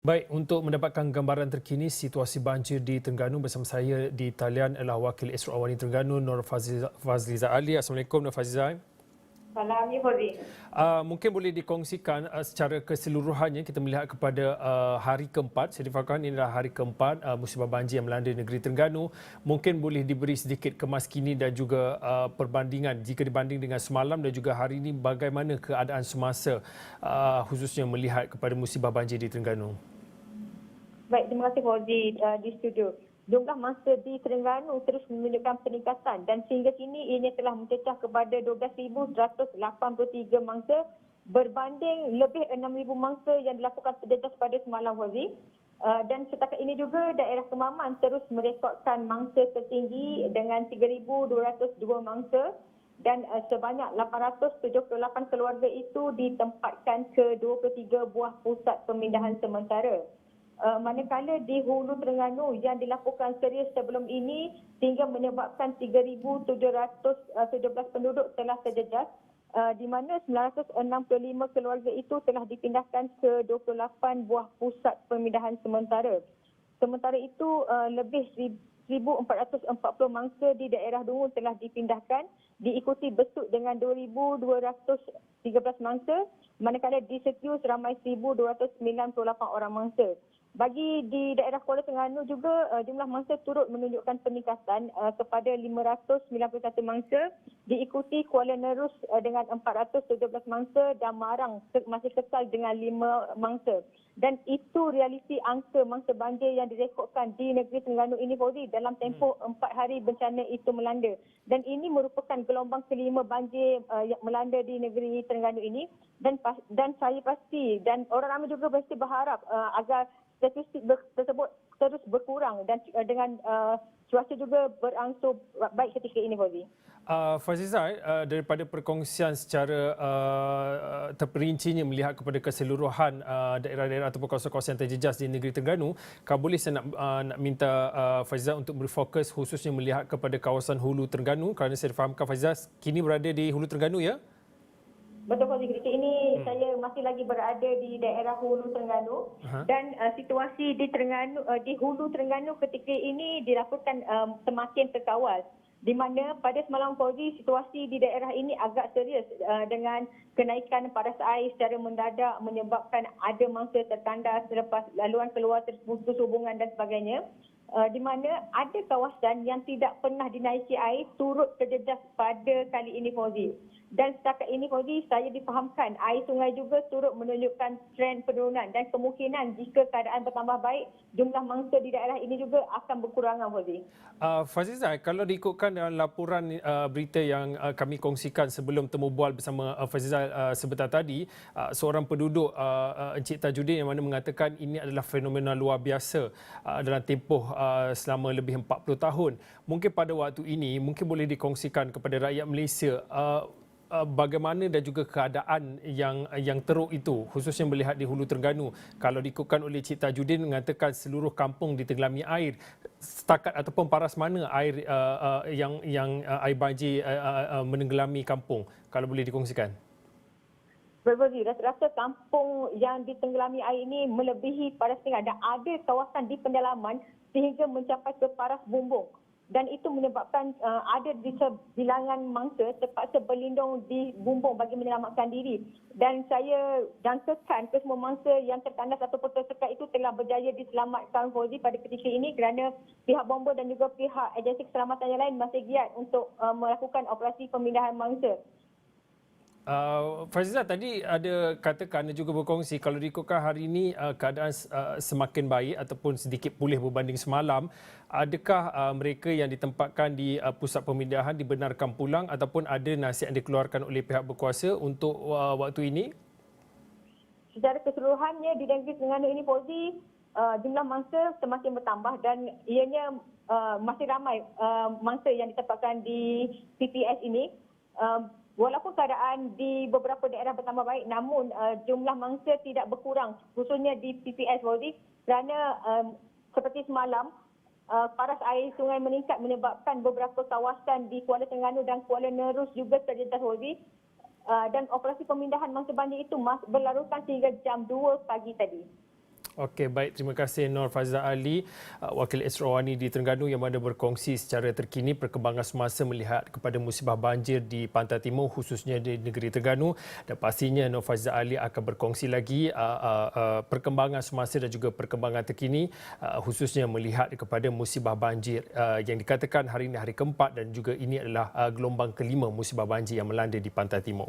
Baik, untuk mendapatkan gambaran terkini situasi banjir di Terengganu bersama saya di talian adalah Wakil Esro Awani Terengganu Nur Fazliza Ali. Assalamualaikum Nur Fazliza. Salam ya Fauzi. Mungkin boleh dikongsikan secara keseluruhannya kita melihat kepada hari keempat. Saya difahamkan ini adalah hari keempat musibah banjir yang melanda negeri Terengganu. Mungkin boleh diberi sedikit kemaskini dan juga perbandingan jika dibanding dengan semalam dan juga hari ini bagaimana keadaan semasa khususnya melihat kepada musibah banjir di Terengganu. Baik, terima kasih Fauzi di studio. Jumlah mangsa di Terengganu terus menunjukkan peningkatan dan sehingga kini ianya telah mencecah kepada 12,183 mangsa berbanding lebih 6,000 mangsa yang dilakukan sejejas pada semalam Fauzi. Dan setakat ini juga daerah Kemaman terus merekodkan mangsa tertinggi dengan 3,202 mangsa dan sebanyak 878 keluarga itu ditempatkan ke 23 buah pusat pemindahan sementara. Manakala di Hulu Terengganu yang dilakukan serius sebelum ini sehingga menyebabkan 3,717 penduduk telah terjejas, di mana 965 keluarga itu telah dipindahkan ke 28 buah pusat pemindahan sementara. Sementara itu, lebih 1,440 mangsa di daerah Dungun telah dipindahkan, diikuti Besut dengan 2,213 mangsa, manakala di Setiu seramai 1,298 orang mangsa. Bagi di daerah Kuala Terengganu juga jumlah mangsa turut menunjukkan peningkatan kepada 591 mangsa, diikuti Kuala Nerus dengan 417 mangsa dan Marang masih kekal dengan 5 mangsa. Dan itu realiti angka mangsa banjir yang direkodkan di negeri Terengganu ini Fauzi dalam tempoh 4 hari bencana itu melanda. Dan ini merupakan gelombang kelima banjir yang melanda di negeri Terengganu ini dan saya pasti dan orang ramai juga pasti berharap agar statistik tersebut terus berkurang dan dengan cuaca juga berangsur baik ketika ini Fauzi. Fazliza, daripada perkongsian secara terperincinya melihat kepada keseluruhan daerah-daerah ataupun kawasan-kawasan terjejas di negeri Terengganu, kalau boleh saya nak minta Fazliza untuk berfokus khususnya melihat kepada kawasan Hulu Terengganu kerana saya fahamkan Fazliza kini berada di Hulu Terengganu ya? Betul Fauzi, ketika ini saya masih lagi berada di daerah Hulu Terengganu dan situasi di Terengganu di Hulu Terengganu ketika ini dilaporkan semakin terkawal. Di mana pada semalam Fauzi situasi di daerah ini agak serius dengan kenaikan paras air secara mendadak menyebabkan ada mangsa tertandas selepas laluan keluar terputus hubungan dan sebagainya. Di mana ada kawasan yang tidak pernah dinaiki air turut terjejas pada kali ini Fauzi. Dan setakat ini Fauzi, saya difahamkan air sungai juga turut menunjukkan trend penurunan dan kemungkinan jika keadaan bertambah baik, jumlah mangsa di daerah ini juga akan berkurangan Fauzi. Fazliza, kalau diikutkan dalam laporan berita yang kami kongsikan sebelum temu bual bersama Fazliza sebentar tadi, seorang penduduk Encik Tajudin yang mana mengatakan ini adalah fenomena luar biasa dalam tempoh selama lebih 40 tahun. Mungkin pada waktu ini, mungkin boleh dikongsikan kepada rakyat Malaysia bagaimana dan juga keadaan yang teruk itu khususnya melihat di Hulu Terengganu. Kalau diikutkan oleh Cik Tajudin mengatakan seluruh kampung ditengelami air, setakat ataupun paras mana air yang air banjir menenggelami kampung, kalau boleh dikongsikan. Berbeza, rasa-rasa kampung yang ditenggelami air ini melebihi paras tinggal dan ada kawasan di pendalaman sehingga mencapai ke paras bumbung. Dan itu menyebabkan ada di bilangan mangsa terpaksa berlindung di bumbung bagi menyelamatkan diri. Dan saya jangkakan ke semua mangsa yang tertandas ataupun tersekat itu telah berjaya diselamatkan Fauzi pada ketika ini kerana pihak bomba dan juga pihak agensi keselamatan yang lain masih giat untuk melakukan operasi pemindahan mangsa. Fazliza, tadi ada katakan juga berkongsi kalau diikutkan hari ini keadaan semakin baik ataupun sedikit pulih berbanding semalam. Adakah mereka yang ditempatkan di pusat pemindahan dibenarkan pulang ataupun ada nasihat yang dikeluarkan oleh pihak berkuasa untuk waktu ini? Secara keseluruhannya di negeri Terengganu ini Fauzi, jumlah mangsa semakin bertambah dan ianya masih ramai mangsa yang ditempatkan di PPS ini. Walaupun keadaan di beberapa daerah bertambah baik, namun jumlah mangsa tidak berkurang, khususnya di PPS Fauzi, kerana seperti semalam, paras air sungai meningkat menyebabkan beberapa kawasan di Kuala Terengganu dan Kuala Nerus juga terjejas Fauzi. Dan operasi pemindahan mangsa banjir itu berlarutan sehingga jam 2 pagi tadi. Okey, baik. Terima kasih Nur Fazal Ali, Wakil Esrawani di Terengganu yang mana berkongsi secara terkini perkembangan semasa melihat kepada musibah banjir di Pantai Timur khususnya di negeri Terengganu, dan pastinya Nur Fazal Ali akan berkongsi lagi perkembangan semasa dan juga perkembangan terkini khususnya melihat kepada musibah banjir yang dikatakan hari ini hari keempat dan juga ini adalah gelombang kelima musibah banjir yang melanda di Pantai Timur.